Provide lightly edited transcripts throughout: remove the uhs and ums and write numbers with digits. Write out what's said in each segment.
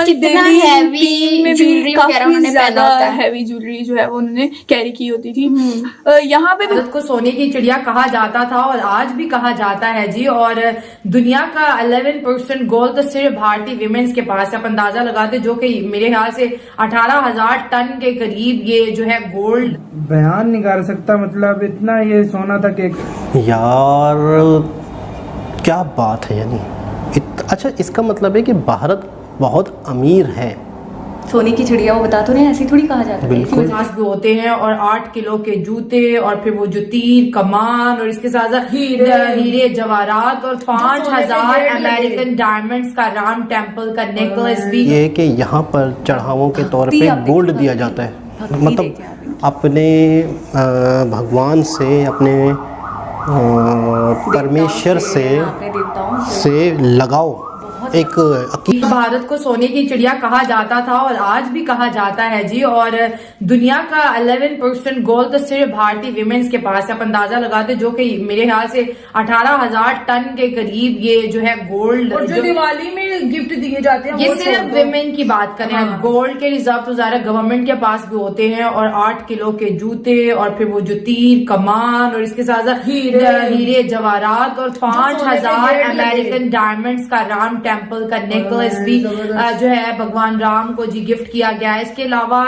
कितना daily heavy routine में भी jewelry वगैरह काफी उन्होंने पहना ज्यादा होता है। हैवी ज्वेलरी जो है वो उन्होंने कैरी की होती थी। यहाँ पे भी भारत को सोने की चिड़िया कहा जाता था और आज भी कहा जाता है जी। और दुनिया का 11% गोल्ड तो सिर्फ भारतीय विमेन्स के पास है। आप अंदाजा लगाते जो कि मेरे ख्याल से 18,000 टन के करीब ये जो है गोल्ड। बयान नहीं कर सकता, मतलब इतना ये सोना था कि यार क्या बात है। यानी अच्छा, इसका मतलब है कि भारत बहुत अमीर है। सोने की चिड़िया वो बता तो रहे हैं, ऐसे थोड़ी कहा जाता है। बिल्कुल। 50 भी होते हैं और 8 किलो के जूते और फिर वो जो तीर कमान और इसके साथ साथ हीरे जवाहरात और 5,000 अमेरिकन डायमंड्स का राम टेम्पल का नेकलेस भी। ये कि यहाँ पर चढ़ावों के तौर पे गोल्ड दिया जाता है, मतलब अपने भगवान से, अपने परमेश्वर से लगाओ एक भारत को सोने की चिड़िया कहा जाता था और आज भी कहा जाता है जी। और दुनिया का 11% गोल्ड तो सिर्फ भारतीय विमेन्स के पास है। आप अंदाजा लगाते जो कि मेरे ख्याल से 18,000 टन के करीब ये जो है गोल्ड। और जो दिवाली में गिफ्ट दिए जाते हैं ये वो सिर्फ विमेन की बात करें। हाँ। गोल्ड के रिजर्व तो ज़्यादा गवर्नमेंट के पास भी होते हैं और 8 किलो के जूते और फिर वो जो तीर कमान और इसके साथ साथ हीरे जवाहरात और 5,000 अमेरिकन डायमंड्स का राम टेम्पल का नेकलेस भी जो है भगवान राम को जी गिफ्ट किया गया है। इसके अलावा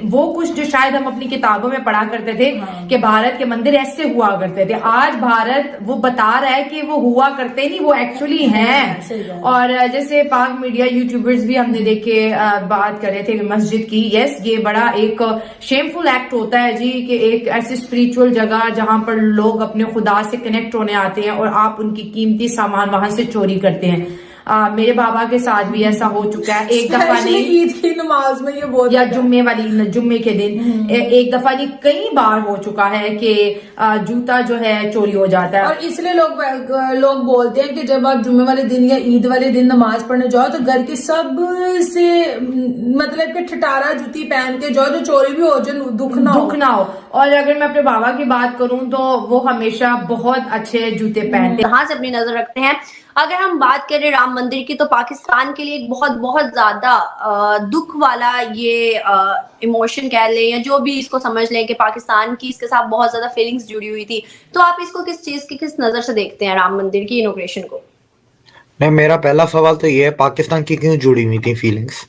वो कुछ जो शायद हम अपनी किताबों में पढ़ा करते थे कि भारत के मंदिर ऐसे हुआ करते थे, आज भारत वो बता रहा है कि वो हुआ करते नहीं, वो एक्चुअली हैं। और जैसे पाक मीडिया यूट्यूबर्स भी हमने देखे बात कर रहे थे मस्जिद की। यस, ये बड़ा एक शेमफुल एक्ट होता है जी कि एक ऐसी स्पिरिचुअल जगह जहां पर लोग अपने खुदा से कनेक्ट होने आते हैं और आप उनकी कीमती सामान वहां से चोरी करते हैं। मेरे बाबा के साथ भी ऐसा हो चुका है। एक दफा नहीं, ईद की नमाज में ये बहुत या जुम्मे के दिन एक दफा नहीं कई बार हो चुका है कि जूता जो है चोरी हो जाता है। और इसलिए लोग बोलते हैं कि जब आप जुम्मे वाले दिन या ईद वाले दिन नमाज पढ़ने जाओ तो घर के सब से मतलब कि ठटारा जूती पहन के जाओ, जो चोरी भी हो जो दुख ना हो। और अगर मैं अपने बाबा की बात करूं तो वो हमेशा बहुत अच्छे जूते पहनते। कहाँ से अपनी नजर रखते हैं। अगर हम बात करें राम मंदिर की तो पाकिस्तान के लिए एक बहुत बहुत ज्यादा दुख वाला ये इमोशन कह लें या जो भी इसको समझ लें कि पाकिस्तान की इसके साथ बहुत ज्यादा फीलिंग्स जुड़ी हुई थी। तो आप इसको किस चीज की किस नजर से देखते हैं राम मंदिर की इनॉग्रेशन को? नहीं, मेरा पहला सवाल तो ये है, पाकिस्तान की क्यों जुड़ी हुई थी फीलिंग्स?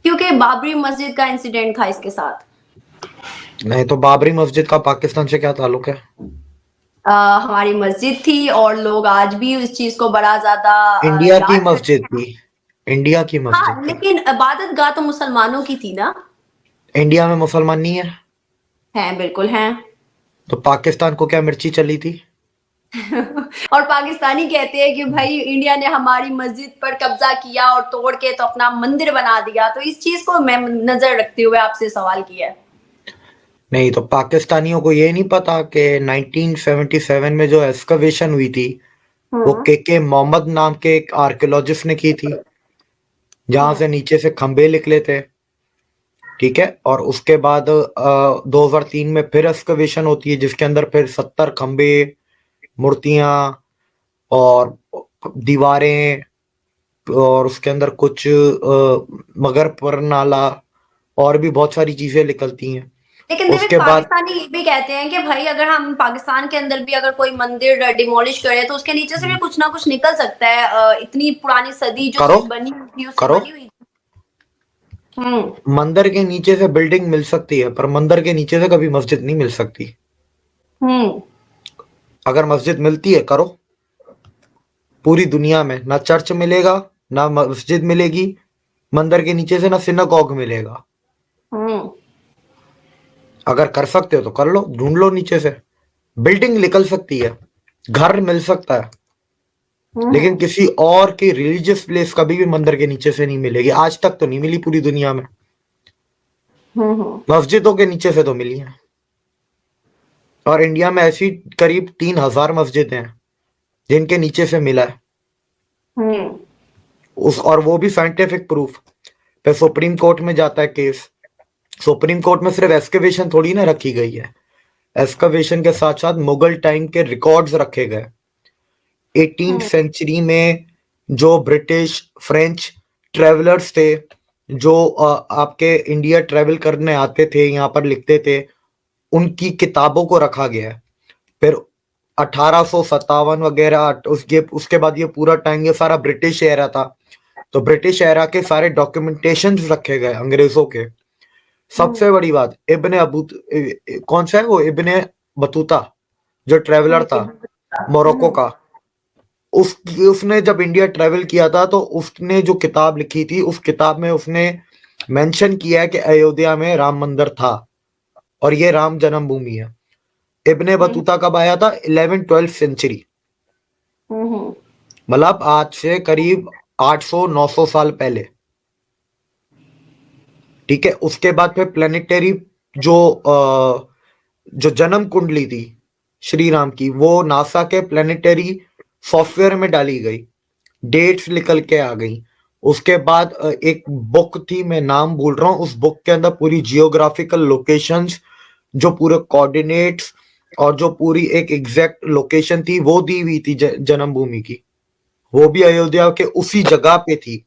क्योंकि बाबरी मस्जिद का इंसिडेंट था इसके साथ। नहीं तो बाबरी मस्जिद का पाकिस्तान से क्या ताल्लुक है? हमारी मस्जिद थी और लोग आज भी उस चीज को बड़ा ज्यादा इंडिया की मस्जिद थी, इंडिया की मस्जिद हाँ, लेकिन इबादत गाह तो मुसलमानों की थी ना। इंडिया में मुसलमान नहीं है? हैं, बिल्कुल हैं। तो पाकिस्तान को क्या मिर्ची चली थी? और पाकिस्तानी कहते हैं कि भाई इंडिया ने हमारी मस्जिद पर कब्जा किया और तोड़ के तो अपना मंदिर बना दिया। तो इस चीज को मैं नजर रखते हुए आपसे सवाल किया है। नहीं तो पाकिस्तानियों को ये नहीं पता कि 1977 में जो एक्सकवेशन हुई थी वो के मोहम्मद नाम के एक आर्कियोलॉजिस्ट ने की थी, जहां से नीचे से खंबे निकले थे, ठीक है। और उसके बाद 2003 में फिर एक्सकवेशन होती है जिसके अंदर फिर 70 खंबे, मूर्तियां और दीवारें और उसके अंदर कुछ मगर पर नाला और भी बहुत सारी चीजें निकलती हैं। लेकिन उसके बाद पाकिस्तानी ये भी कहते हैं कि भाई अगर हम पाकिस्तान के अंदर भी अगर कोई मंदिर डिमोलिश करें तो उसके नीचे से भी कुछ ना कुछ निकल सकता है। इतनी पुरानी सदी जो बनी हुई उससे बनी हुई। मंदिर के नीचे से बिल्डिंग मिल सकती है पर मंदिर के नीचे से कभी मस्जिद नहीं मिल सकती। अगर मस्जिद मिलती है करो, पूरी दुनिया में ना चर्च मिलेगा ना मस्जिद मिलेगी, मंदिर के नीचे से ना सिनागॉग मिलेगा। अगर कर सकते हो तो कर लो, ढूंढ लो नीचे से। बिल्डिंग निकल सकती है, घर मिल सकता है, लेकिन किसी और की रिलीजियस प्लेस कभी भी मंदिर के नीचे से नहीं मिलेगी। आज तक तो नहीं मिली पूरी दुनिया में। मस्जिदों के नीचे से तो मिली है। और इंडिया में ऐसी करीब 3,000 मस्जिद हैं जिनके नीचे से मिला है और वो भी साइंटिफिक प्रूफ पे सुप्रीम कोर्ट में जाता है केस। सुप्रीम कोर्ट में सिर्फ एक्सकवेशन थोड़ी ना रखी गई है, एक्सकवेशन के साथ साथ मुगल टाइम के रिकॉर्ड्स रखे गए। 18th सेंचुरी में जो ब्रिटिश फ्रेंच ट्रेवलर्स थे जो आपके इंडिया ट्रेवल करने आते थे, यहाँ पर लिखते थे, उनकी किताबों को रखा गया है। फिर 1857 वगैरह उसके बाद ये पूरा टाइम ये सारा ब्रिटिश एरा था, तो ब्रिटिश एरा के सारे डॉक्यूमेंटेशन रखे गए अंग्रेजों के। सबसे बड़ी बात, कौन सा है वो, इब्ने बतूता जो ट्रेवलर था मोरक्को का, उसने जब इंडिया ट्रेवल किया था तो उसने जो किताब लिखी थी, उस किताब में उसने मेंशन किया है कि अयोध्या में राम मंदिर था और ये राम जन्मभूमि है। इब्ने बतूता कब आया था? 11-12 सेंचुरी, मतलब आज से करीब 800-900 साल पहले। ठीक है, उसके बाद फिर प्लेनेटरी जो जन्म कुंडली थी श्री राम की, वो नासा के प्लेनेटरी सॉफ्टवेयर में डाली गई, डेट्स निकल के आ गई। उसके बाद एक बुक थी, मैं नाम भूल रहा हूँ, उस बुक के अंदर पूरी जियोग्राफिकल लोकेशंस, जो पूरे कोऑर्डिनेट्स और जो पूरी एक एग्जैक्ट लोकेशन थी वो दी हुई थी जन्मभूमि की, वो भी अयोध्या के उसी जगह पे थी।